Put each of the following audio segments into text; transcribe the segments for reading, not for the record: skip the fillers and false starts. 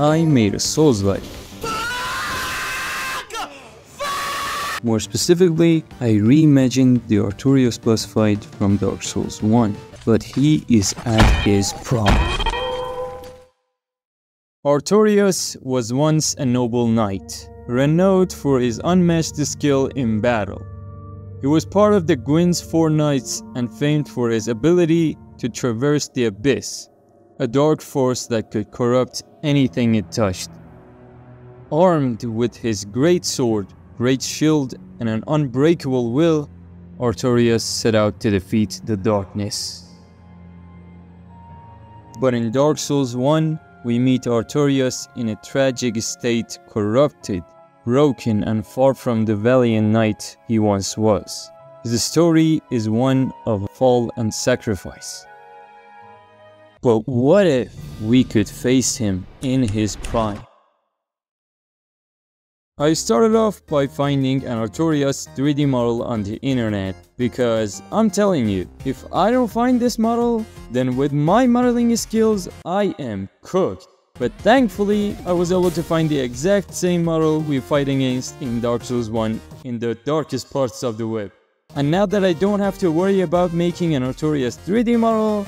I made a Souls-like. More specifically, I reimagined the Artorias boss fight from Dark Souls 1, but he is at his prime. Artorias was once a noble knight, renowned for his unmatched skill in battle. He was part of the Gwyn's Four Knights and famed for his ability to traverse the abyss, a dark force that could corrupt anything it touched. Armed with his great sword, great shield, and an unbreakable will, Artorias set out to defeat the darkness. But in Dark Souls 1, we meet Artorias in a tragic state, corrupted, broken, and far from the valiant knight he once was. His story is one of fall and sacrifice. But what if we could face him in his prime? I started off by finding an Artorias 3D model on the internet because I'm telling you, if I don't find this model, then with my modeling skills, I am cooked. But thankfully, I was able to find the exact same model we fight against in Dark Souls 1 in the darkest parts of the web. And now that I don't have to worry about making an Artorias 3D model,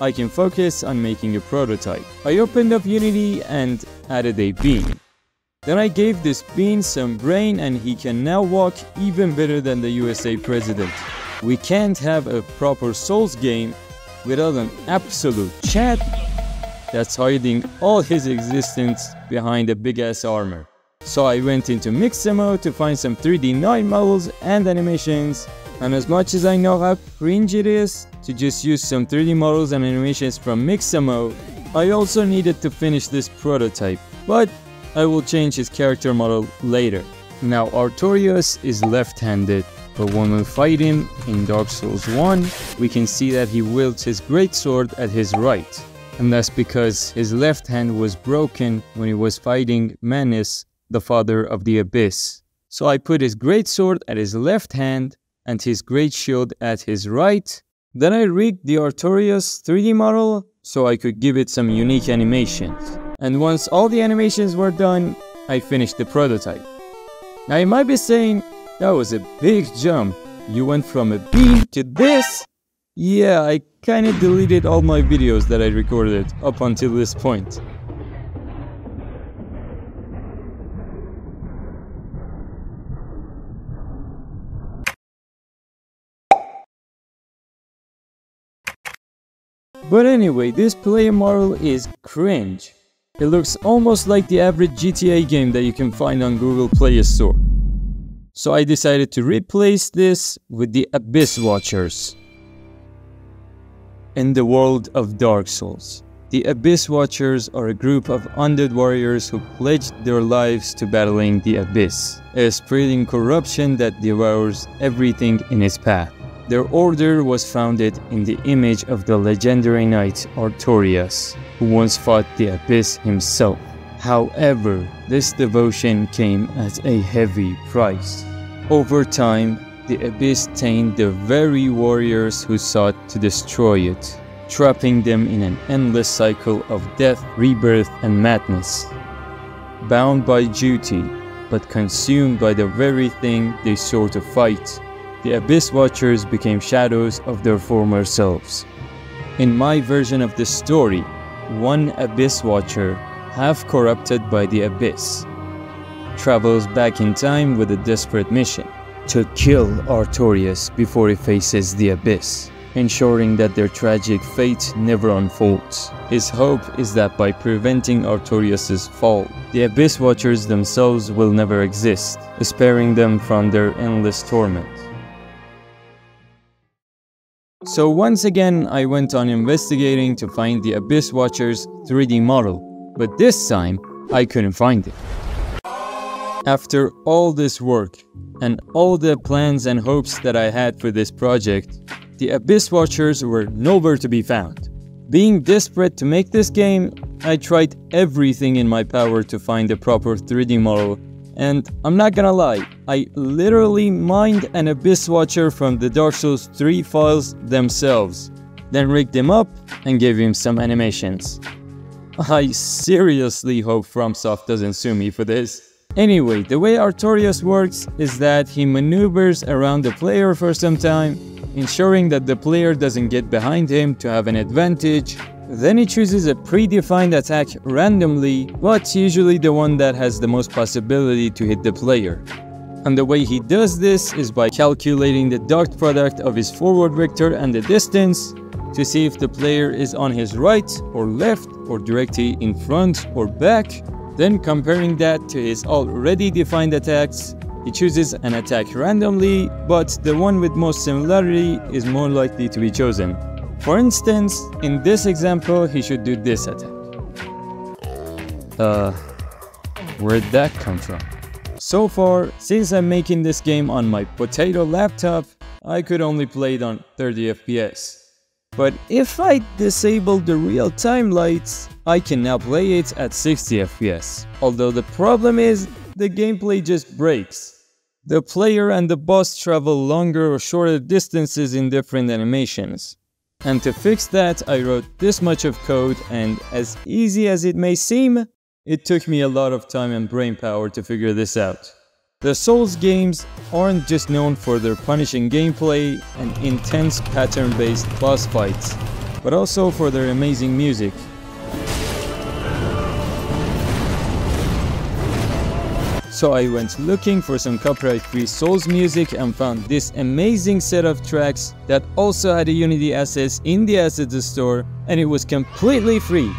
I can focus on making a prototype. I opened up Unity and added a bean. Then I gave this bean some brain and he can now walk even better than the USA president. We can't have a proper Souls game without an absolute Chad that's hiding all his existence behind a big ass armor. So I went into Mixamo to find some 3D Knight models and animations, and as much as I know how cringe it is to just use some 3D models and animations from Mixamo, I also needed to finish this prototype, but I will change his character model later. Now Artorias is left-handed, but when we fight him in Dark Souls 1, we can see that he wields his greatsword at his right. And that's because his left hand was broken when he was fighting Manus, the father of the Abyss. So I put his greatsword at his left hand and his great shield at his right. Then I rigged the Artorias 3D model so I could give it some unique animations. And once all the animations were done, I finished the prototype. Now you might be saying, that was a big jump. You went from a bean to this? Yeah, I kinda deleted all my videos that I recorded up until this point. But anyway, this player model is cringe. It looks almost like the average GTA game that you can find on Google Play Store. So I decided to replace this with the Abyss Watchers. In the world of Dark Souls, the Abyss Watchers are a group of undead warriors who pledged their lives to battling the Abyss, a spreading corruption that devours everything in its path. Their order was founded in the image of the legendary knight Artorias, who once fought the Abyss himself. However, this devotion came at a heavy price. Over time, the Abyss tamed the very warriors who sought to destroy it, trapping them in an endless cycle of death, rebirth, and madness. Bound by duty, but consumed by the very thing they sought to fight, the Abyss Watchers became shadows of their former selves. In my version of the story, one Abyss Watcher, half corrupted by the Abyss, travels back in time with a desperate mission to kill Artorias before he faces the Abyss, ensuring that their tragic fate never unfolds. His hope is that by preventing Artorias' fall, the Abyss Watchers themselves will never exist, sparing them from their endless torment. So once again, I went on investigating to find the Abyss Watchers 3D model, but this time, I couldn't find it. After all this work, and all the plans and hopes that I had for this project, the Abyss Watchers were nowhere to be found. Being desperate to make this game, I tried everything in my power to find a proper 3D model, and I'm not gonna lie, I literally mined an Abyss Watcher from the Dark Souls 3 files themselves, then rigged him up and gave him some animations. I seriously hope FromSoft doesn't sue me for this. Anyway, the way Artorias works is that he maneuvers around the player for some time, ensuring that the player doesn't get behind him to have an advantage. Then he chooses a predefined attack randomly, but usually the one that has the most possibility to hit the player. And the way he does this is by calculating the dot product of his forward vector and the distance to see if the player is on his right or left or directly in front or back. Then comparing that to his already defined attacks, he chooses an attack randomly, but the one with most similarity is more likely to be chosen. For instance, in this example, he should do this attack. Where'd that come from? So far, since I'm making this game on my potato laptop, I could only play it on 30 FPS. But if I disable the real-time lights, I can now play it at 60 FPS. Although the problem is, the gameplay just breaks. The player and the boss travel longer or shorter distances in different animations. And to fix that, I wrote this much of code, and as easy as it may seem, it took me a lot of time and brain power to figure this out. The Souls games aren't just known for their punishing gameplay and intense pattern-based boss fights, but also for their amazing music. So I went looking for some copyright-free Souls music and found this amazing set of tracks that also had a Unity assets in the assets store, and it was completely free.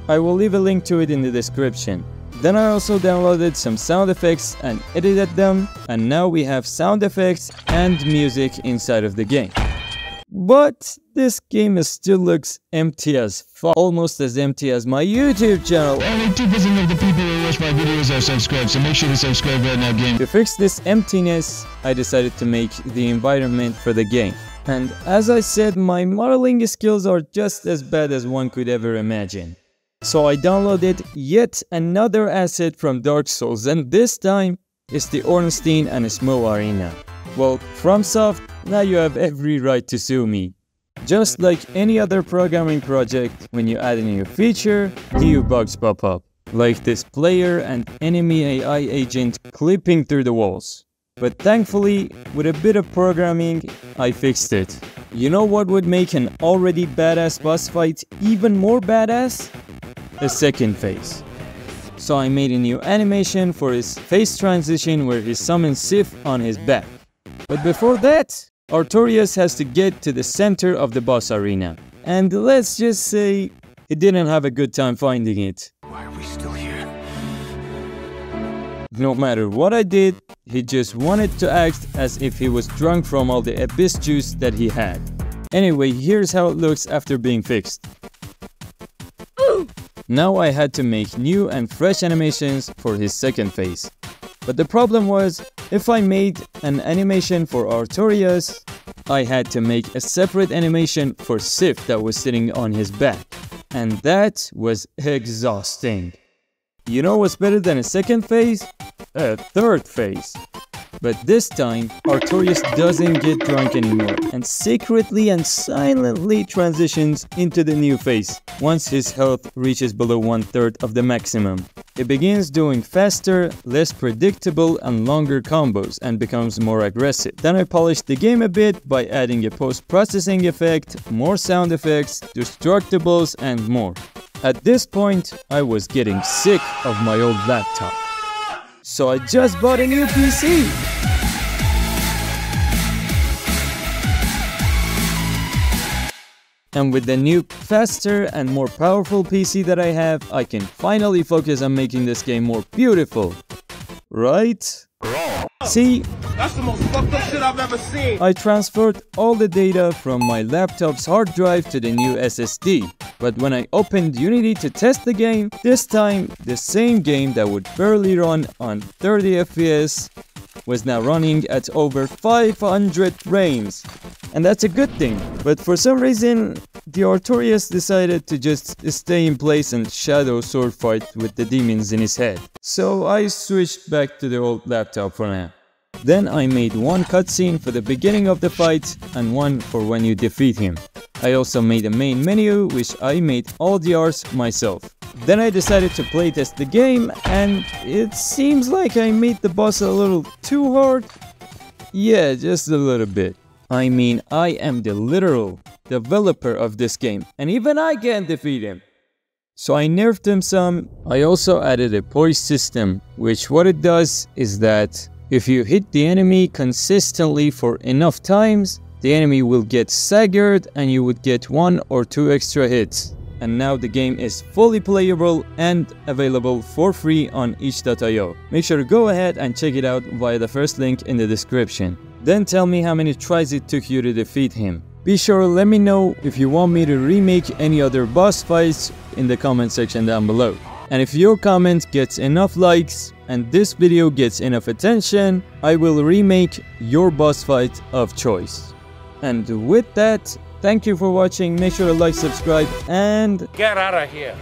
I will leave a link to it in the description. Then I also downloaded some sound effects and edited them, and now we have sound effects and music inside of the game. But this game still looks empty as fuck, almost as empty as my YouTube channel. Only 2% of the people who watch my videos are subscribed, so make sure to subscribe right now, game. To fix this emptiness, I decided to make the environment for the game. And as I said, my modeling skills are just as bad as one could ever imagine. So I downloaded yet another asset from Dark Souls, and this time it's the Ornstein and Smough Arena. Well, FromSoft, now you have every right to sue me. Just like any other programming project, when you add a new feature, new bugs pop up. Like this player and enemy AI agent clipping through the walls. But thankfully, with a bit of programming, I fixed it. You know what would make an already badass boss fight even more badass? A second phase. So I made a new animation for his face transition where he summons Sif on his back. But before that, Artorias has to get to the center of the boss arena. And let's just say, he didn't have a good time finding it. Why are we still here? No matter what I did, he just wanted to act as if he was drunk from all the abyss juice that he had. Anyway, here's how it looks after being fixed. Now I had to make new and fresh animations for his second phase. But the problem was, if I made an animation for Artorias, I had to make a separate animation for Sif that was sitting on his back. And that was exhausting. You know what's better than a second phase? A third phase. But this time, Artorias doesn't get drunk anymore and secretly and silently transitions into the new phase once his health reaches below 1/3 of the maximum. He begins doing faster, less predictable and longer combos and becomes more aggressive. Then I polished the game a bit by adding a post-processing effect, more sound effects, destructibles and more. At this point, I was getting sick of my old laptop. So I just bought a new PC! And with the new, faster and more powerful PC that I have, I can finally focus on making this game more beautiful. Right? See? That's the most fucked up shit I've ever seen. I transferred all the data from my laptop's hard drive to the new SSD. But when I opened Unity to test the game, this time the same game that would barely run on 30 FPS was now running at over 500 frames. And that's a good thing. But for some reason, the Artorias decided to just stay in place and shadow sword fight with the demons in his head. So I switched back to the old laptop for now. Then I made one cutscene for the beginning of the fight and one for when you defeat him. I also made a main menu which I made all the arts myself. Then I decided to playtest the game, and it seems like I made the boss a little too hard. Yeah, just a little bit. I mean, I am the literal developer of this game, and even I can't defeat him. So I nerfed him some. I also added a poise system, which what it does is that if you hit the enemy consistently for enough times, the enemy will get staggered and you would get 1 or 2 extra hits. And now the game is fully playable and available for free on itch.io. Make sure to go ahead and check it out via the first link in the description. Then tell me how many tries it took you to defeat him. Be sure to let me know if you want me to remake any other boss fights in the comment section down below. And if your comment gets enough likes and this video gets enough attention, I will remake your boss fight of choice. And with that, thank you for watching. Make sure to like, subscribe, and Get out of here.